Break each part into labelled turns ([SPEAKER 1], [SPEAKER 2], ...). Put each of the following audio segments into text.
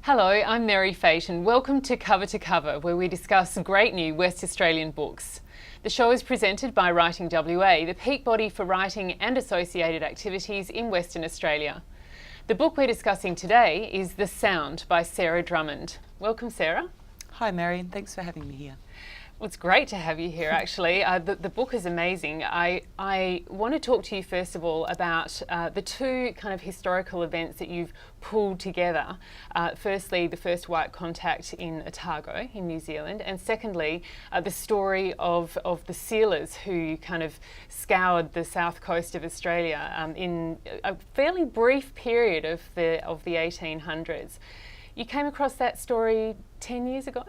[SPEAKER 1] Hello, I'm Meri Fatin. Welcome to Cover, where we discuss great new West Australian books. The show is presented by Writing WA, the peak body for writing and associated activities in Western Australia. The book we're discussing today is The Sound by Sarah Drummond. Welcome, Sarah.
[SPEAKER 2] Hi Meri, thanks for having me here.
[SPEAKER 1] Well, it's great to have you here, actually. The book is amazing. I want to talk to you, first of all, about the two kind of historical events that you've pulled together. Firstly, the first white contact in Otago in New Zealand, and secondly, the story of the sealers who kind of scoured the south coast of Australia in a fairly brief period of the 1800s. You came across that story 10 years ago?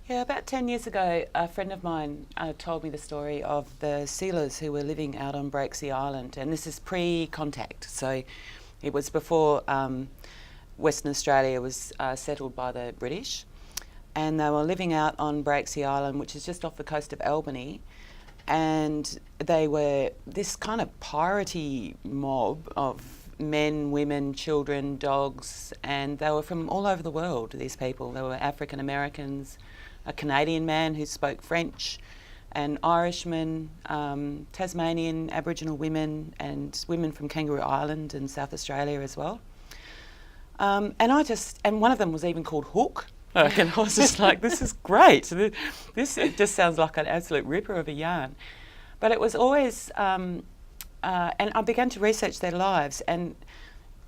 [SPEAKER 2] Yeah, about 10 years ago, a friend of mine told me the story of the sealers who were living out on Breaksea Island, and this is pre-contact, so it was before Western Australia was settled by the British, and they were living out on Breaksea Island, which is just off the coast of Albany, and they were this kind of piratey mob of men, women, children, dogs, and they were from all over the world, these people. They were African Americans, a Canadian man who spoke French, an Irishman, Tasmanian Aboriginal women, and women from Kangaroo Island and South Australia as well. And one of them was even called Hooke. And I was just like, this is great. This just sounds like an absolute ripper of a yarn. But it was always, and I began to research their lives, and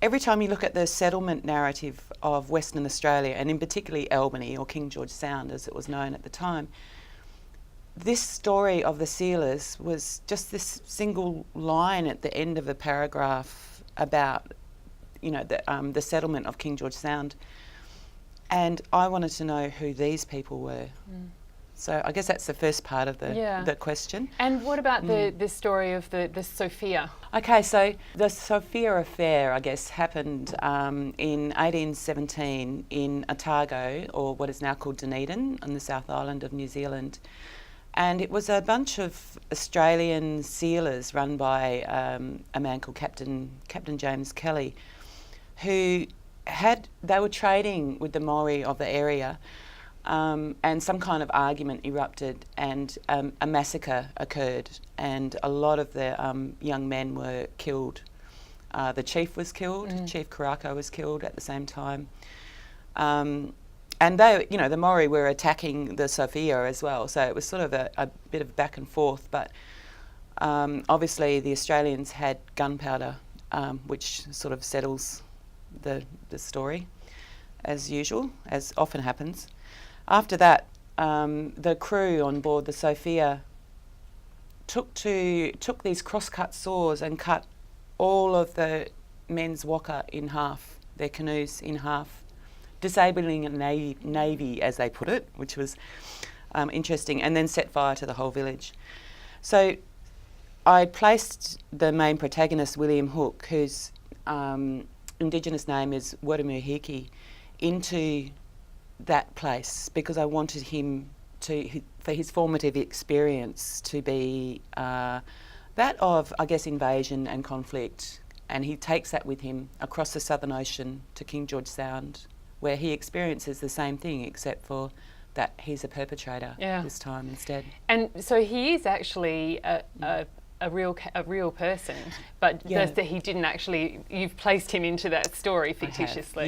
[SPEAKER 2] every time you look at the settlement narrative of Western Australia, and in particularly Albany, or King George Sound as it was known at the time, this story of the sealers was just this single line at the end of a paragraph about, the settlement of King George Sound. And I wanted to know who these people were. Mm. So I guess that's the first part of the question.
[SPEAKER 1] And what about the story of the Sofia?
[SPEAKER 2] Okay, so the Sofia Affair, I guess, happened in 1817 in Otago, or what is now called Dunedin, on the South Island of New Zealand. And it was a bunch of Australian sealers run by a man called Captain James Kelly, who they were trading with the Maori of the area. And some kind of argument erupted, and a massacre occurred, and a lot of the young men were killed. The chief was killed, Chief Karako was killed at the same time. And they, the Maori were attacking the Sofia as well, so it was sort of a bit of back and forth, but obviously the Australians had gunpowder, which sort of settles the story, as usual, as often happens. After that, the crew on board the Sofia took these cross-cut saws and cut all of the men's waka in half, their canoes in half, disabling a navy, as they put it, which was interesting, and then set fire to the whole village. So I placed the main protagonist, William Hooke, whose Indigenous name is Heterotopia, into that place because I wanted him for his formative experience to be that of, I guess, invasion and conflict, and he takes that with him across the Southern Ocean to King George Sound, where he experiences the same thing, except for that he's a perpetrator this time instead. And
[SPEAKER 1] so he is actually a real person, but that he didn't actually. You've placed him into that story fictitiously.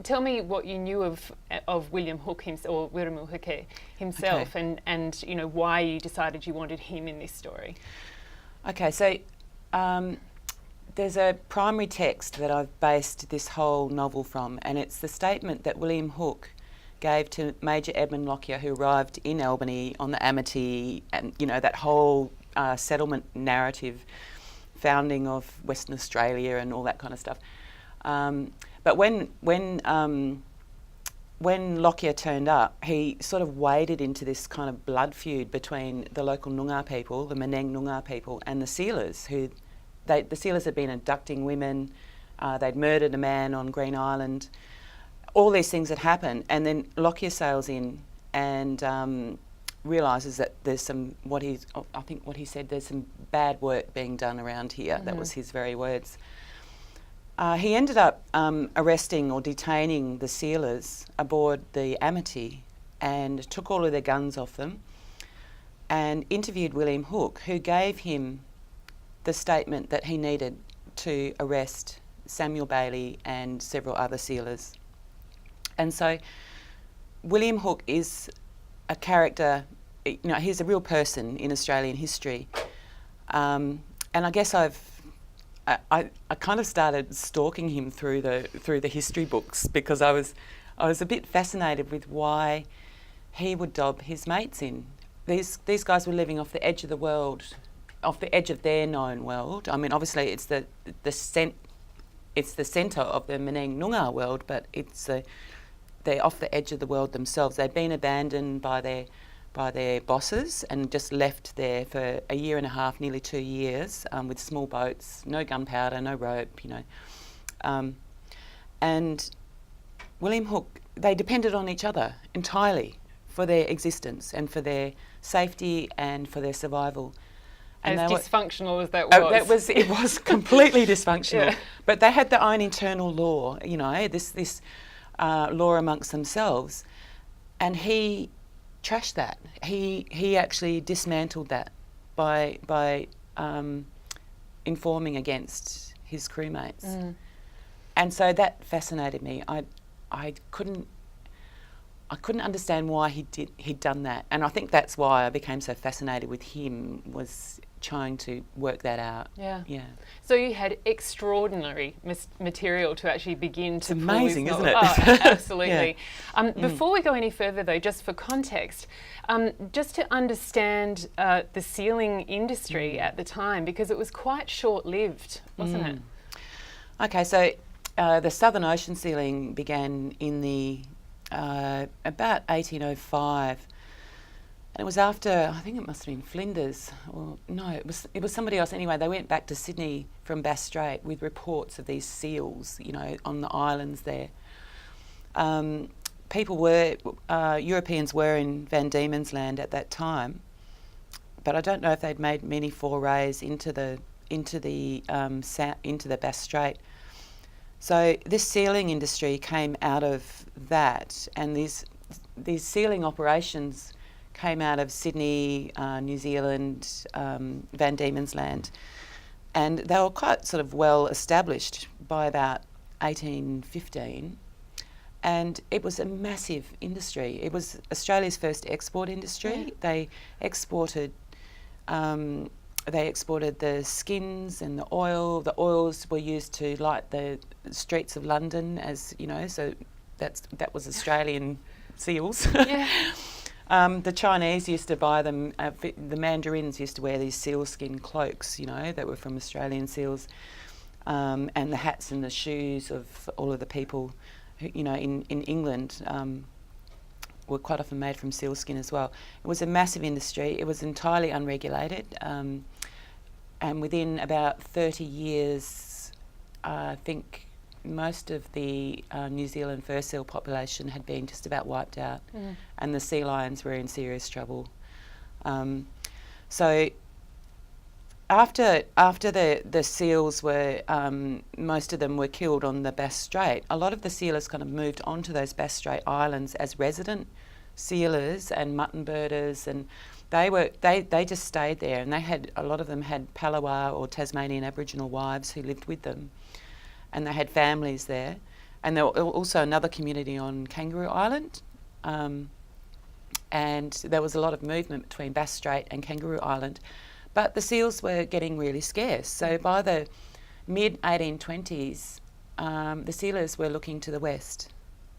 [SPEAKER 1] Tell me what you knew of William Hooke himself, or Wiremu Hooke himself, and why you decided you wanted him in this story.
[SPEAKER 2] Okay, so there's a primary text that I've based this whole novel from, and it's the statement that William Hooke gave to Major Edmund Lockyer, who arrived in Albany on the Amity, and that whole settlement narrative, founding of Western Australia and all that kind of stuff. But when Lockyer turned up, he sort of waded into this kind of blood feud between the local Noongar people, the Meneng Noongar people, and the sealers, the sealers had been abducting women, they'd murdered a man on Green Island. All these things had happened, and then Lockyer sails in and realises that there's some, I think what he said, there's some bad work being done around here. Mm-hmm. That was his very words. He ended up arresting or detaining the sealers aboard the Amity and took all of their guns off them and interviewed William Hooke, who gave him the statement that he needed to arrest Samuel Bailey and several other sealers. And so William Hooke is a character, he's a real person in Australian history. And I guess I kind of started stalking him through the history books because I was a bit fascinated with why he would dob his mates in. These guys were living off the edge of the world, off the edge of their known world. I mean, obviously it's the centre of the Meneng Noongar world, but they're off the edge of the world themselves. They've been abandoned by their bosses and just left there for a year and a half, nearly 2 years, with small boats, no gunpowder, no rope, and William Hooke, they depended on each other entirely for their existence and for their safety and for their survival.
[SPEAKER 1] And as dysfunctional as that was.
[SPEAKER 2] It was completely dysfunctional.
[SPEAKER 1] Yeah.
[SPEAKER 2] But they had their own internal law, this law amongst themselves. And he trashed that. He actually dismantled that by informing against his crewmates. Mm. And so that fascinated me. I couldn't understand why he'd done that. And I think that's why I became so fascinated with him, was trying to work that out.
[SPEAKER 1] Yeah.
[SPEAKER 2] Yeah.
[SPEAKER 1] So you had extraordinary material to actually begin to.
[SPEAKER 2] It's amazing, isn't it?
[SPEAKER 1] Oh, absolutely. Yeah. Before we go any further, though, just for context, just to understand the sealing industry at the time, because it was quite short-lived, wasn't it?
[SPEAKER 2] Okay, so the Southern Ocean sealing began in the about 1805. And it was after, I think it must have been Flinders, or no, it was somebody else. Anyway, they went back to Sydney from Bass Strait with reports of these seals, on the islands there. Europeans were in Van Diemen's Land at that time, but I don't know if they'd made many forays into the Bass Strait. So this sealing industry came out of that, and these sealing operations came out of Sydney, New Zealand, Van Diemen's Land, and they were quite sort of well established by about 1815, and it was a massive industry. It was Australia's first export industry. Yeah. They exported the skins and the oil. The oils were used to light the streets of London, as so that was Australian seals. Yeah. The Chinese used to buy them, the Mandarins used to wear these sealskin cloaks, that were from Australian seals, and the hats and the shoes of all of the people, who, in England were quite often made from sealskin as well. It was a massive industry. It was entirely unregulated, and within about 30 years, I think most of the New Zealand fur seal population had been just about wiped out, and the sea lions were in serious trouble. So after the seals were, most of them were killed on the Bass Strait, a lot of the sealers kind of moved onto those Bass Strait islands as resident sealers and mutton birders, and they just stayed there, and a lot of them had Palawa or Tasmanian Aboriginal wives who lived with them. And they had families there. And there was also another community on Kangaroo Island. And there was a lot of movement between Bass Strait and Kangaroo Island. But the seals were getting really scarce. So by the mid-1820s, the sealers were looking to the west.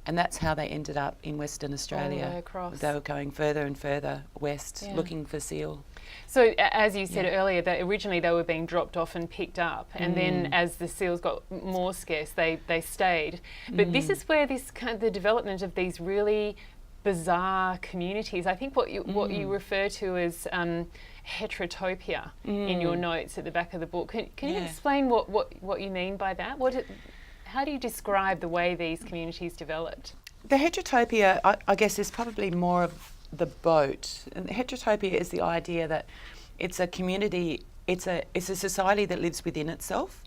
[SPEAKER 2] And that's how they ended up in Western Australia.
[SPEAKER 1] All the way across.
[SPEAKER 2] They were going further and further west, looking for seal.
[SPEAKER 1] So as you said earlier, that originally they were being dropped off and picked up, and then as the seals got more scarce, they stayed. But this is where the development of these really bizarre communities. I think what you refer to as heterotopia in your notes at the back of the book. Can you explain what you mean by that? How do you describe the way these communities developed?
[SPEAKER 2] The heterotopia, I guess, is probably more of the boat. And the heterotopia is the idea that it's a community, it's a society that lives within itself,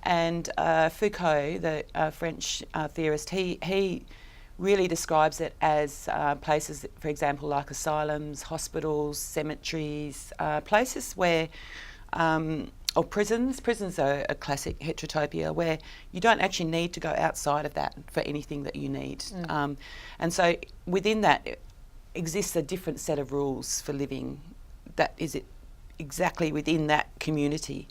[SPEAKER 2] And Foucault, the French theorist, he really describes it as places, for example, like asylums, hospitals, cemeteries, places where, or prisons. Prisons are a classic heterotopia where you don't actually need to go outside of that for anything that you need. And so within that exists a different set of rules for living that is exactly within that community.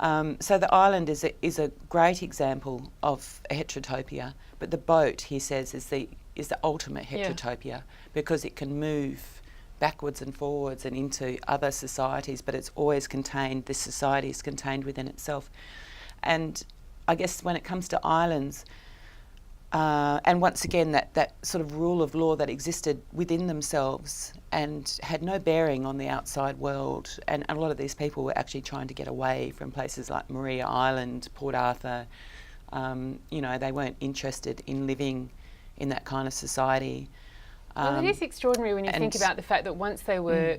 [SPEAKER 2] So the island is a great example of a heterotopia, but the boat, he says, is the ultimate heterotopia because it can move backwards and forwards and into other societies, but it's always contained, this society is contained within itself. And I guess when it comes to islands, and once again, that sort of rule of law that existed within themselves and had no bearing on the outside world. And a lot of these people were actually trying to get away from places like Maria Island, Port Arthur. They weren't interested in living in that kind of society.
[SPEAKER 1] Well, it is extraordinary when you think about the fact that once they were,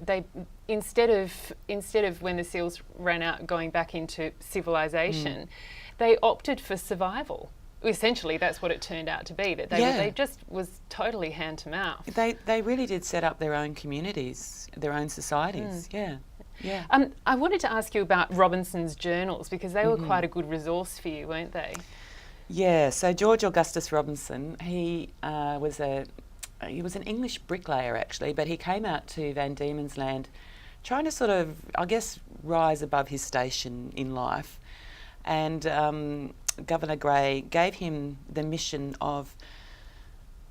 [SPEAKER 1] instead of when the seals ran out going back into civilization, they opted for survival. Essentially, that's what it turned out to be, that they just was totally hand to mouth.
[SPEAKER 2] They really did set up their own communities, their own societies, yeah.
[SPEAKER 1] I wanted to ask you about Robinson's journals because they were quite a good resource for you, weren't they?
[SPEAKER 2] Yeah, so George Augustus Robinson, he was an English bricklayer actually, but he came out to Van Diemen's Land trying to sort of, I guess, rise above his station in life. And Governor Grey gave him the mission of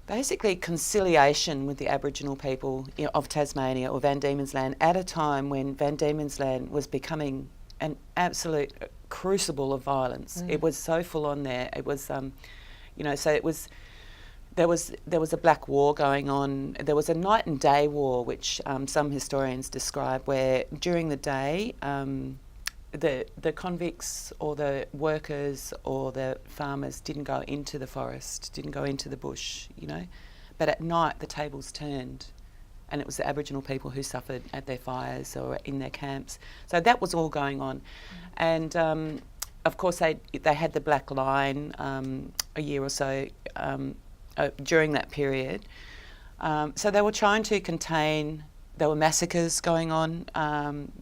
[SPEAKER 2] basically conciliation with the Aboriginal people of Tasmania or Van Diemen's Land at a time when Van Diemen's Land was becoming an absolute crucible of violence. It was so full on there. It was, so it was. There was a black war going on. There was a night and day war, which some historians describe, where during the day the convicts or the workers or the farmers didn't go into the forest, didn't go into the bush, but at night the tables turned, and it was the Aboriginal people who suffered at their fires or in their camps. So that was all going on, and of course they had the Black Line a year or so. During that period. So they were trying to contain, there were massacres going on,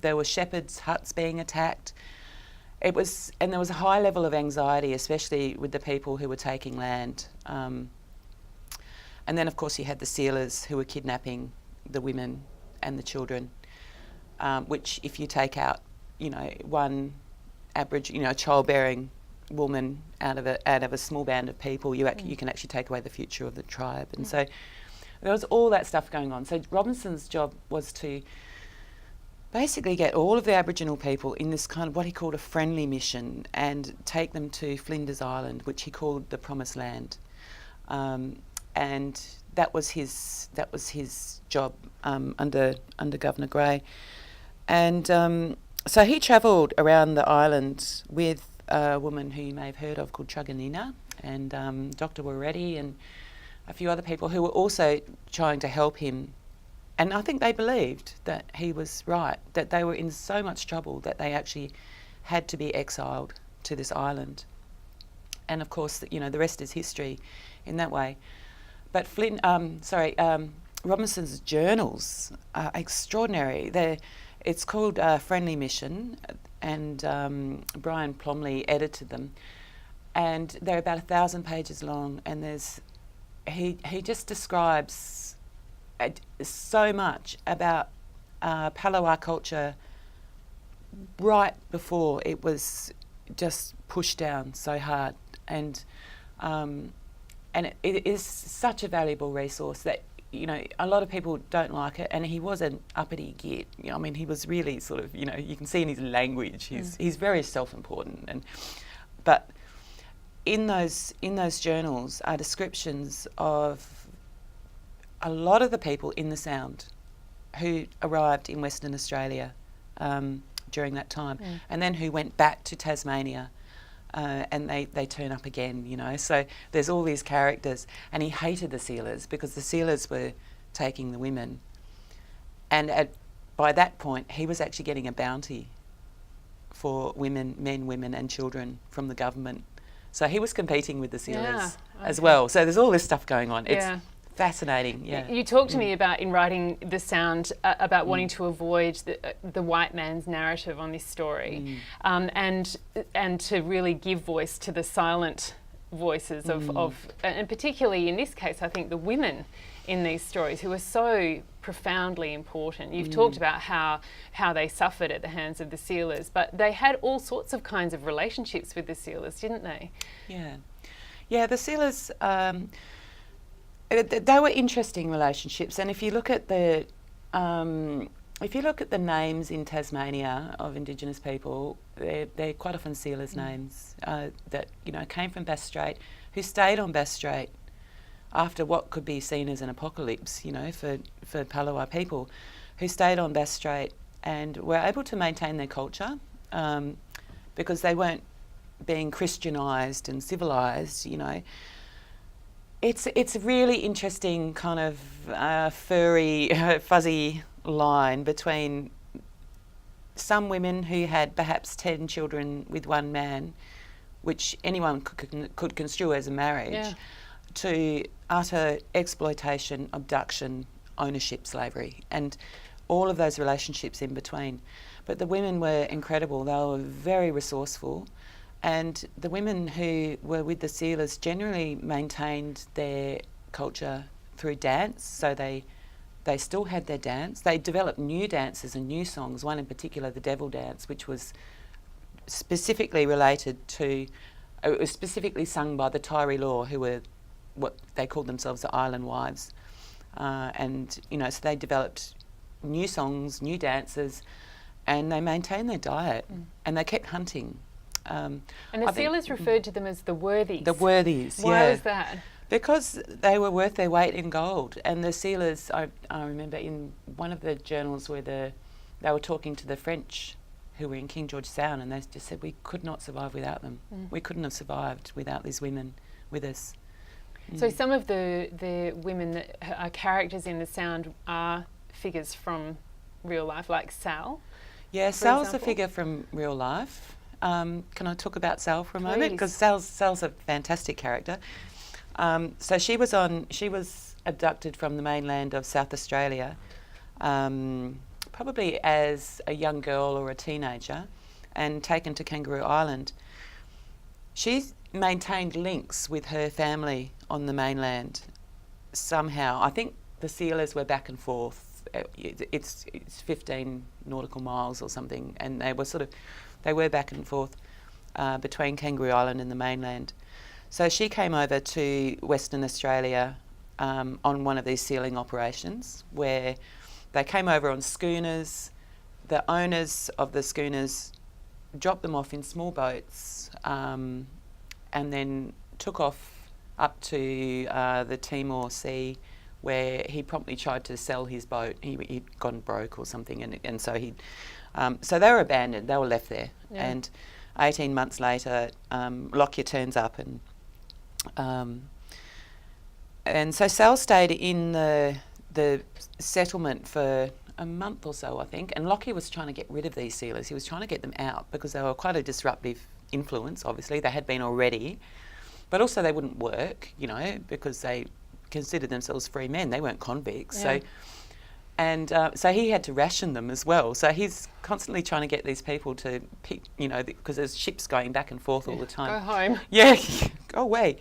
[SPEAKER 2] there were shepherds' huts being attacked. And there was a high level of anxiety, especially with the people who were taking land. And then of course you had the sealers who were kidnapping the women and the children, which if you take out, one childbearing woman out of a small band of people, you can actually take away the future of the tribe. And so there was all that stuff going on. So Robinson's job was to basically get all of the Aboriginal people in this kind of what he called a friendly mission and take them to Flinders Island, which he called the Promised Land. And that was his job under Governor Grey. And so he travelled around the island with a woman who you may have heard of called Truganina and Dr. Waretti and a few other people who were also trying to help him. And I think they believed that he was right, that they were in so much trouble that they actually had to be exiled to this island. And of course, the rest is history in that way. But Robinson's journals are extraordinary. It's called Friendly Mission, and Brian Plomley edited them, and they're about 1,000 pages long. And he just describes so much about Palawa culture right before it was just pushed down so hard, and it is such a valuable resource that a lot of people don't like it, and he was an uppity git. He was really sort of, you can see in his language, he's very self-important, but in those journals are descriptions of a lot of the people in the Sound who arrived in Western Australia during that time, and then who went back to Tasmania. And they turn up again, So there's all these characters, and he hated the sealers because the sealers were taking the women. And by that point, he was actually getting a bounty for women, men, women and children from the government. So he was competing with the sealers as well. So there's all this stuff going on. It's fascinating, yeah.
[SPEAKER 1] You talked to me about, in writing The Sound, about wanting to avoid the white man's narrative on this story, and to really give voice to the silent voices of, and particularly in this case, I think the women in these stories who are so profoundly important. You've talked about how they suffered at the hands of the sealers, but they had all sorts of kinds of relationships with the sealers, didn't they?
[SPEAKER 2] Yeah, the sealers, they were interesting relationships, and if you look at the names in Tasmania of Indigenous people, they're quite often sealers' names that came from Bass Strait, who stayed on Bass Strait after what could be seen as an apocalypse, for Palawa people, who stayed on Bass Strait and were able to maintain their culture because they weren't being Christianised and civilised, It's a really interesting kind of furry, fuzzy line between some women who had perhaps 10 children with one man, which anyone could construe as a marriage, to utter exploitation, abduction, ownership, slavery, and all of those relationships in between. But the women were incredible. They were very resourceful. And the women who were with the sealers generally maintained their culture through dance, so they still had their dance. They developed new dances and new songs, one in particular, the Devil Dance, which was specifically related to, it was specifically sung by the Taieri Law, who were what they called themselves the Island Wives. So they developed new songs, new dances, and they maintained their diet, and they kept hunting.
[SPEAKER 1] And the sealers referred to them as the worthies.
[SPEAKER 2] The worthies,
[SPEAKER 1] Why was that?
[SPEAKER 2] Because they were worth their weight in gold. And the sealers, I remember in one of the journals where they were talking to the French who were in King George Sound, and they just said, we could not survive without them. We couldn't have survived without these women with us.
[SPEAKER 1] So some of the women that are characters in The Sound are figures from real life, like Sal?
[SPEAKER 2] Yeah, Sal's a figure from real life. Can I talk about Sal for a moment? Because Sal's a fantastic character. So she was abducted from the mainland of South Australia, probably as a young girl or a teenager, and taken to Kangaroo Island. She maintained links with her family on the mainland somehow. I think the sealers were back and forth. It's 15 nautical miles or something, and they were back and forth between Kangaroo Island and the mainland. So she came over to Western Australia on one of these sealing operations where they came over on schooners. The owners of the schooners dropped them off in small boats and then took off up to the Timor Sea, where he promptly tried to sell his boat. He'd gone broke or something, and so so they were abandoned. They were left there. Yeah. And 18 months later, Lockyer turns up, and so Sal stayed in the settlement for a month or so, I think. And Lockyer was trying to get rid of these sealers. He was trying to get them out because they were quite a disruptive influence. Obviously, they had been already, but also they wouldn't work, because they considered themselves free men. They weren't convicts. Yeah. So he had to ration them as well. So he's constantly trying to get these people to pick, because there's ships going back and forth all the time.
[SPEAKER 1] Go home.
[SPEAKER 2] Yeah, go away.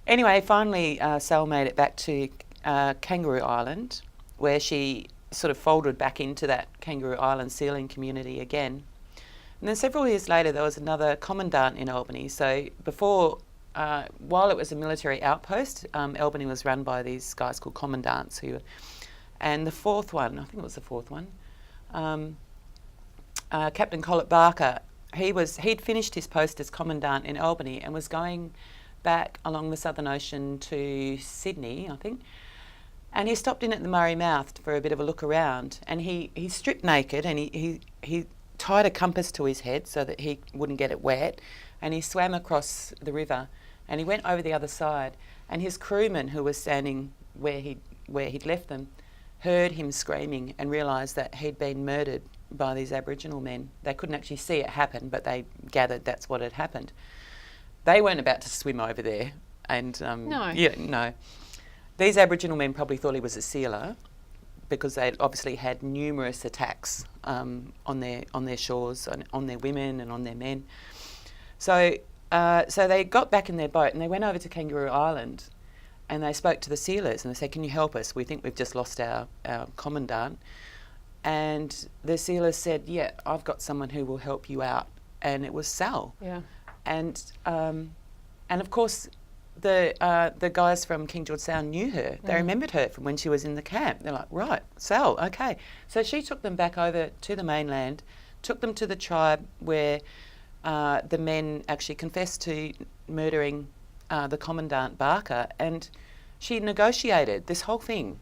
[SPEAKER 2] Anyway, finally Sal made it back to Kangaroo Island, where she sort of folded back into that Kangaroo Island sealing community again. And then several years later, there was another commandant in Albany. So before, while it was a military outpost, Albany was run by these guys called commandants and the fourth one, I think it was the fourth one, Captain Collett Barker, he'd finished his post as commandant in Albany and was going back along the Southern Ocean to Sydney, I think, and he stopped in at the Murray Mouth for a bit of a look around, and he stripped naked, and he tied a compass to his head so that he wouldn't get it wet, and he swam across the river, and he went over the other side, and his crewman, who was standing where he'd left them, heard him screaming and realised that he'd been murdered by these Aboriginal men. They couldn't actually see it happen, but they gathered that's what had happened. They weren't about to swim over there, and no. These Aboriginal men probably thought he was a sealer, because they obviously had numerous attacks on their shores, on their women and on their men. So they got back in their boat and they went over to Kangaroo Island, and they spoke to the sealers and they said, "Can you help us? We think we've just lost our commandant." And the sealers said, "Yeah, I've got someone who will help you out," and it was Sal.
[SPEAKER 1] Yeah.
[SPEAKER 2] And of course, the guys from King George Sound knew her. They remembered her from when she was in the camp. They're like, "Right, Sal, okay." So she took them back over to the mainland, took them to the tribe where the men actually confessed to murdering the Commandant Barker, and she negotiated this whole thing.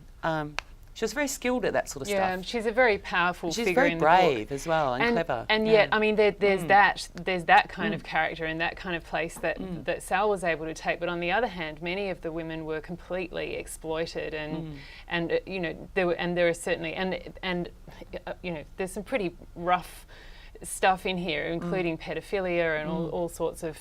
[SPEAKER 2] She was very skilled at that sort of stuff.
[SPEAKER 1] Yeah, she's a very powerful
[SPEAKER 2] She's
[SPEAKER 1] figure in the book.
[SPEAKER 2] She's very brave as well, and clever.
[SPEAKER 1] And yet, I mean, there's that kind of character and that kind of place that Sal was able to take. But on the other hand, many of the women were completely exploited, and you know, there are certainly and you know, there's some pretty rough stuff in here, including pedophilia and all sorts of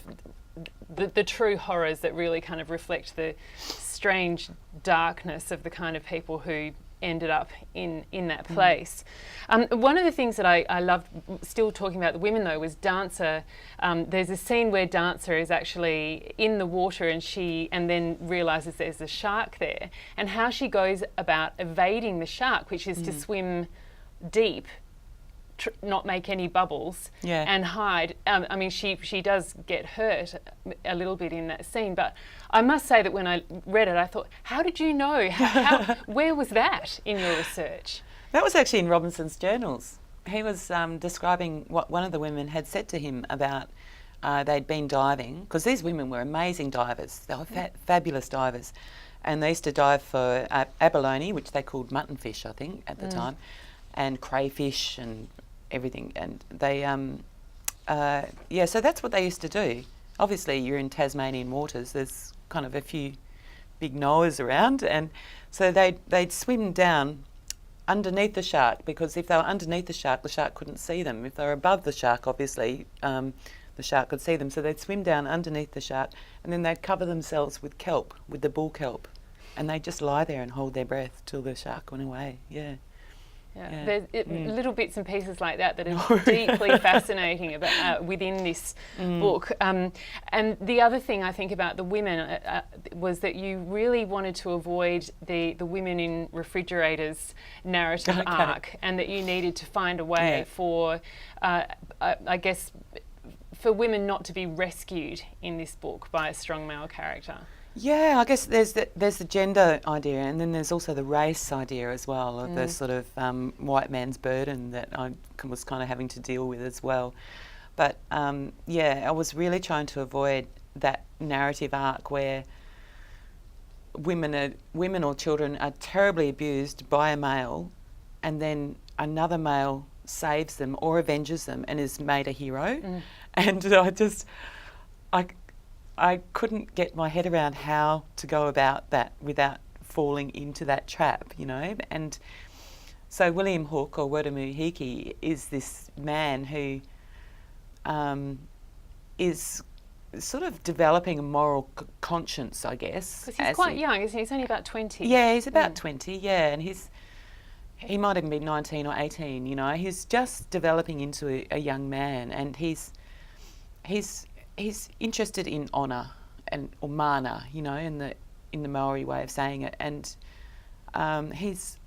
[SPEAKER 1] the true horrors that really kind of reflect the strange darkness of the kind of people who ended up in that place. One of the things that I loved, still talking about the women though, was Dancer. There's a scene where Dancer is actually in the water and then realises there's a shark there, and how she goes about evading the shark, which is to swim deep, not make any bubbles, and hide. I mean, she does get hurt a little bit in that scene, but I must say that when I read it, I thought, how did you know? Where was that in your research?
[SPEAKER 2] That was actually in Robinson's journals. He was describing what one of the women had said to him about they'd been diving, because these women were amazing divers. They were fabulous divers, and they used to dive for abalone, which they called muttonfish, I think, at the time, and crayfish and everything. And they, so that's what they used to do. Obviously, you're in Tasmanian waters. There's kind of a few big Noahs around, and so they'd swim down underneath the shark, because if they were underneath the shark couldn't see them. If they were above the shark, obviously, the shark could see them. So they'd swim down underneath the shark, and then they'd cover themselves with kelp, with the bull kelp, and they'd just lie there and hold their breath till the shark went away. Yeah.
[SPEAKER 1] There's little bits and pieces like that are deeply fascinating about within this book. And the other thing I think about the women was that you really wanted to avoid the women in refrigerators narrative arc, and that you needed to find a way for, I guess, for women not to be rescued in this book by a strong male character.
[SPEAKER 2] Yeah, I guess there's the gender idea, and then there's also the race idea as well, of the sort of white man's burden that I was kind of having to deal with as well. But I was really trying to avoid that narrative arc where women or children are terribly abused by a male, and then another male saves them or avenges them and is made a hero. And I couldn't get my head around how to go about that without falling into that trap, you know. And so William Hooke, or Wurdamu Hiki, is this man who is sort of developing a moral conscience, I guess.
[SPEAKER 1] Because he's quite young, isn't he? He's only about 20.
[SPEAKER 2] Yeah, he's about 20, and he might even be 19 or 18, you know. He's just developing into a young man, and he's interested in honour or mana, you know, in the Maori way of saying it, and he sees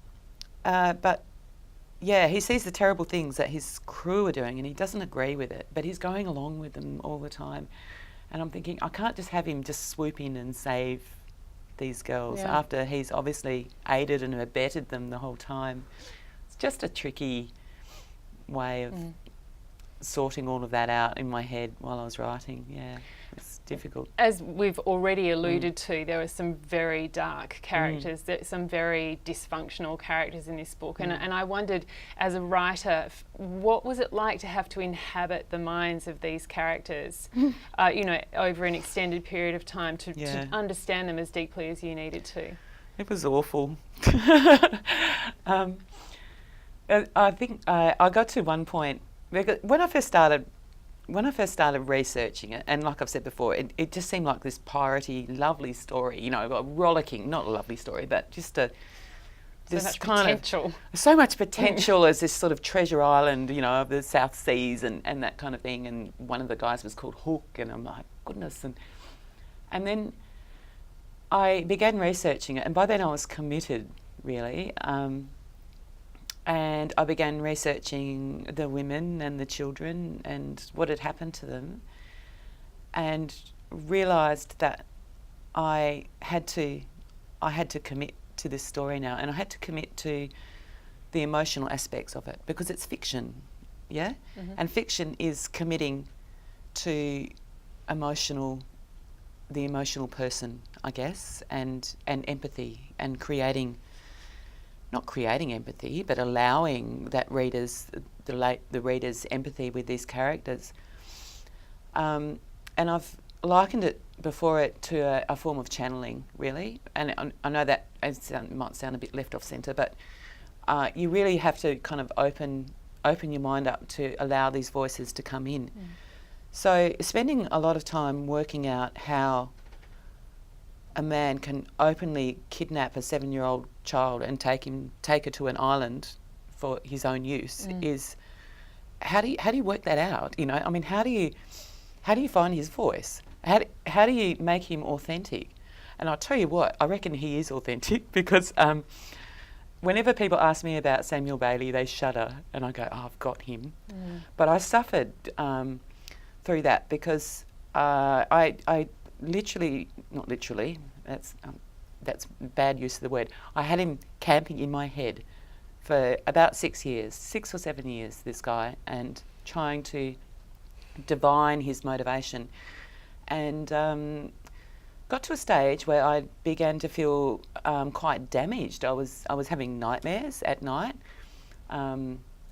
[SPEAKER 2] the terrible things that his crew are doing, and he doesn't agree with it, but he's going along with them all the time. And I'm thinking, I can't just have him just swoop in and save these girls after he's obviously aided and abetted them the whole time. It's just a tricky way of sorting all of that out in my head while I was writing. Yeah, it's difficult.
[SPEAKER 1] As we've already alluded to, there are some very dark characters, some very dysfunctional characters in this book, and I wondered, as a writer, what was it like to have to inhabit the minds of these characters, you know, over an extended period of time to understand them as deeply as you needed to?
[SPEAKER 2] It was awful. I think I got to one point because when I first started researching it, and like I've said before, it just seemed like this piratey, lovely story, you know, a rollicking, not a lovely story, but just a
[SPEAKER 1] So much potential.
[SPEAKER 2] So much potential as this sort of treasure island, you know, of the South Seas and that kind of thing. And one of the guys was called Hooke, and I'm like, goodness. And then I began researching it, and by then I was committed, really. And I began researching the women and the children and what had happened to them, and realised that I had to commit to this story now, and I had to commit to the emotional aspects of it because it's fiction, yeah? Mm-hmm. And fiction is committing to the emotional person, I guess, and empathy, and not creating empathy, but allowing that the reader's empathy with these characters. And I've likened it before to a form of channeling, really. And I know that might sound a bit left off centre, but you really have to kind of open your mind up to allow these voices to come in. Mm. So spending a lot of time working out how a man can openly kidnap a 7-year-old child and take her to an island for his own use is how do you work that out? You know, I mean, how do you find his voice? How do you make him authentic? And I'll tell you what, I reckon he is authentic because whenever people ask me about Samuel Bailey, they shudder, and I go, "Oh, I've got him." Mm. But I suffered through that because I literally, not literally, that's bad use of the word. I had him camping in my head for about 6 or 7 years, this guy, and trying to divine his motivation. And got to a stage where I began to feel quite damaged. I was having nightmares at night,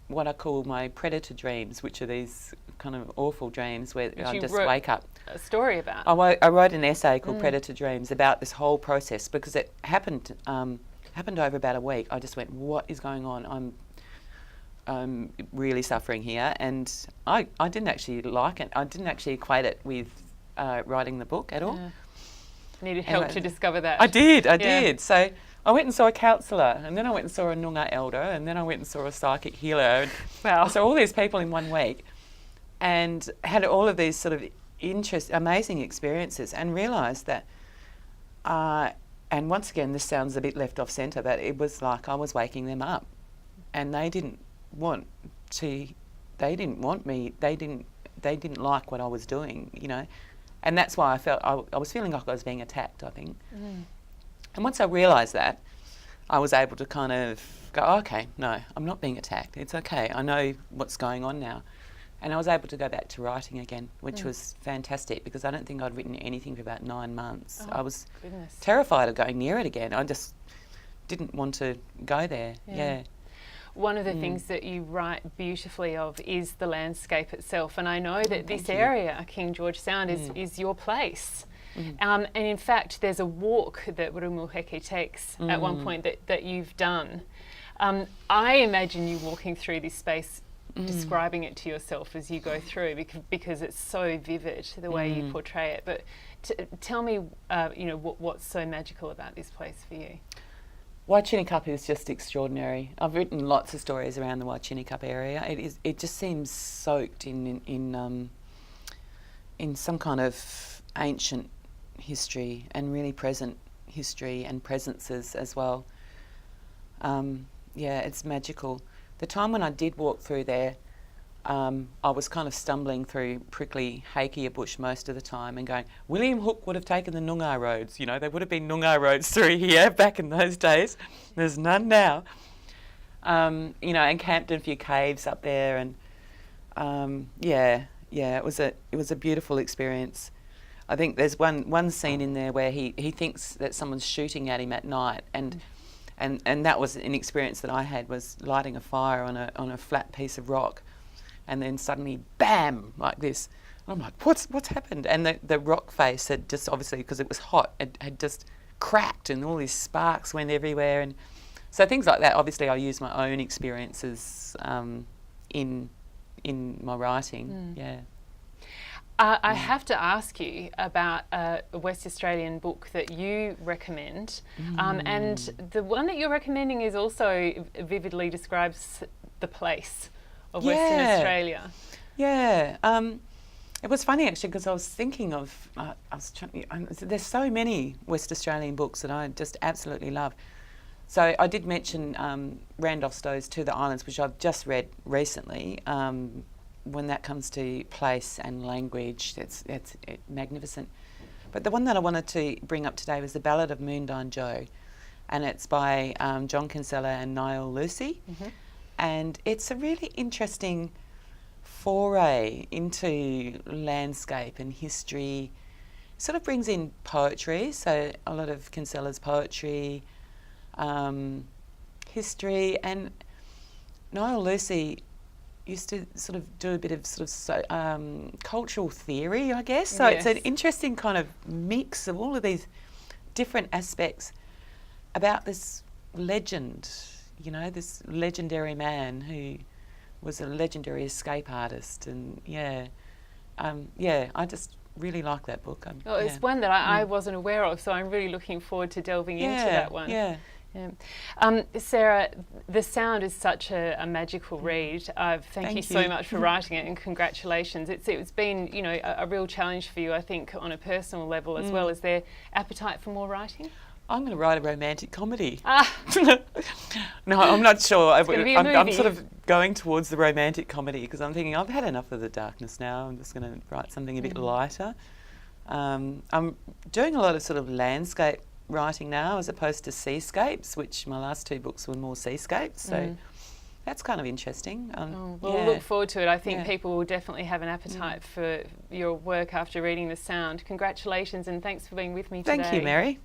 [SPEAKER 2] what I call my predator dreams, which are these kind of awful dreams where I just wake up.
[SPEAKER 1] A story about.
[SPEAKER 2] I wrote an essay called Predator Dreams about this whole process because it happened over about a week. I just went, what is going on? I'm really suffering here, and I didn't actually like it. I didn't actually equate it with writing the book at all.
[SPEAKER 1] Yeah. Needed help to discover that.
[SPEAKER 2] I did. So I went and saw a counsellor, and then I went and saw a Noongar elder, and then I went and saw a psychic healer.
[SPEAKER 1] Wow.
[SPEAKER 2] So all these people in 1 week, and had all of these sort of amazing experiences, and realised that, and once again, this sounds a bit left off centre, but it was like I was waking them up, and they didn't want me, they didn't like what I was doing, you know, and that's why I felt I was feeling like I was being attacked, I think. Mm. And once I realised that, I was able to kind of go, okay, no, I'm not being attacked. It's okay. I know what's going on now. And I was able to go back to writing again, which was fantastic because I don't think I'd written anything for about 9 months. I was terrified of going near it again. I just didn't want to go there. Yeah.
[SPEAKER 1] One of the things that you write beautifully of is the landscape itself. And I know that this area, King George Sound, is your place. And in fact, there's a walk that Hooke takes at one point that you've done. I imagine you walking through this space, describing it to yourself as you go through, because it's so vivid the way you portray it. But tell me, what's so magical about this place for you?
[SPEAKER 2] Waichinikapa is just extraordinary. I've written lots of stories around the Waichinikapa area. It just seems soaked in some kind of ancient history and really present history and presences as well. It's magical. The time when I did walk through there, I was kind of stumbling through prickly hakea bush most of the time and going, William Hooke would have taken the Noongar roads. You know, there would have been Noongar roads through here back in those days. There's none now. And camped in a few caves up there, and it was a beautiful experience. I think there's one scene in there where he thinks that someone's shooting at him at night, and that was an experience that I had, was lighting a fire on a flat piece of rock, and then suddenly bam, like this. I'm like, what's happened? And the rock face had just, obviously because it was hot, it had just cracked, and all these sparks went everywhere, and So things like that, obviously I use my own experiences in my writing, yeah.
[SPEAKER 1] I have to ask you about a West Australian book that you recommend, and the one that you're recommending is also vividly describes the place of Western Australia.
[SPEAKER 2] Yeah, it was funny actually because I was thinking of, there's so many West Australian books that I just absolutely love. So I did mention Randolph Stowe's To the Islands, which I've just read recently. When that comes to place and language, it's magnificent. But the one that I wanted to bring up today was The Ballad of Moondyne Joe, and it's by John Kinsella and Niall Lucy. And it's a really interesting foray into landscape and history. Sort of brings in poetry, so a lot of Kinsella's poetry, history, and Niall Lucy used to sort of do a bit of cultural theory, I guess. So it's an interesting kind of mix of all of these different aspects about this legend, you know, this legendary man who was a legendary escape artist. And I just really like that book.
[SPEAKER 1] It's one that I wasn't aware of, so I'm really looking forward to delving into that one. Sarah, The Sound is such a magical read. Thank you so much for writing it, and congratulations. It's been, you know, a real challenge for you, I think, on a personal level as well. Is there appetite for more writing?
[SPEAKER 2] I'm going to write a romantic comedy. No, I'm not sure. I'm sort of going towards the romantic comedy because I'm thinking I've had enough of the darkness now. I'm just going to write something a bit lighter. I'm doing a lot of sort of landscape writing now as opposed to seascapes, which my last two books were more seascapes, so that's kind of interesting.
[SPEAKER 1] We'll look forward to it. I think people will definitely have an appetite for your work after reading The Sound. Congratulations, and thanks for being with me today.
[SPEAKER 2] Thank you, Meri.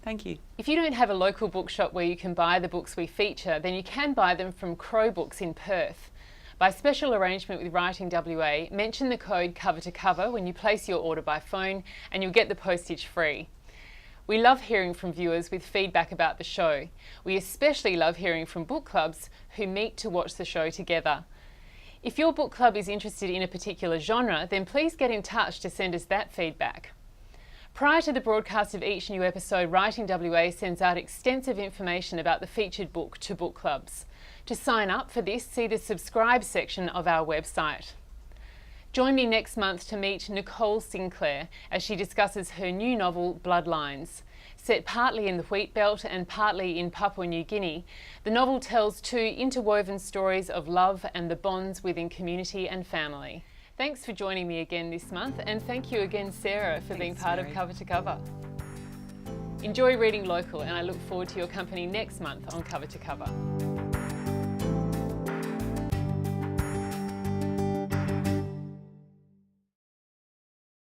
[SPEAKER 2] Thank you.
[SPEAKER 1] If you don't have a local bookshop where you can buy the books we feature, then you can buy them from Crow Books in Perth. By special arrangement with Writing WA, mention the code cover to cover when you place your order by phone, and you'll get the postage free. We love hearing from viewers with feedback about the show. We especially love hearing from book clubs who meet to watch the show together. If your book club is interested in a particular genre, then please get in touch to send us that feedback. Prior to the broadcast of each new episode, Writing WA sends out extensive information about the featured book to book clubs. To sign up for this, see the subscribe section of our website. Join me next month to meet Nicole Sinclair as she discusses her new novel, Bloodlines. Set partly in the Wheat Belt and partly in Papua New Guinea, the novel tells two interwoven stories of love and the bonds within community and family. Thanks for joining me again this month, and thank you again, Sarah, for being part of Cover to Cover. Enjoy reading local, and I look forward to your company next month on Cover to Cover.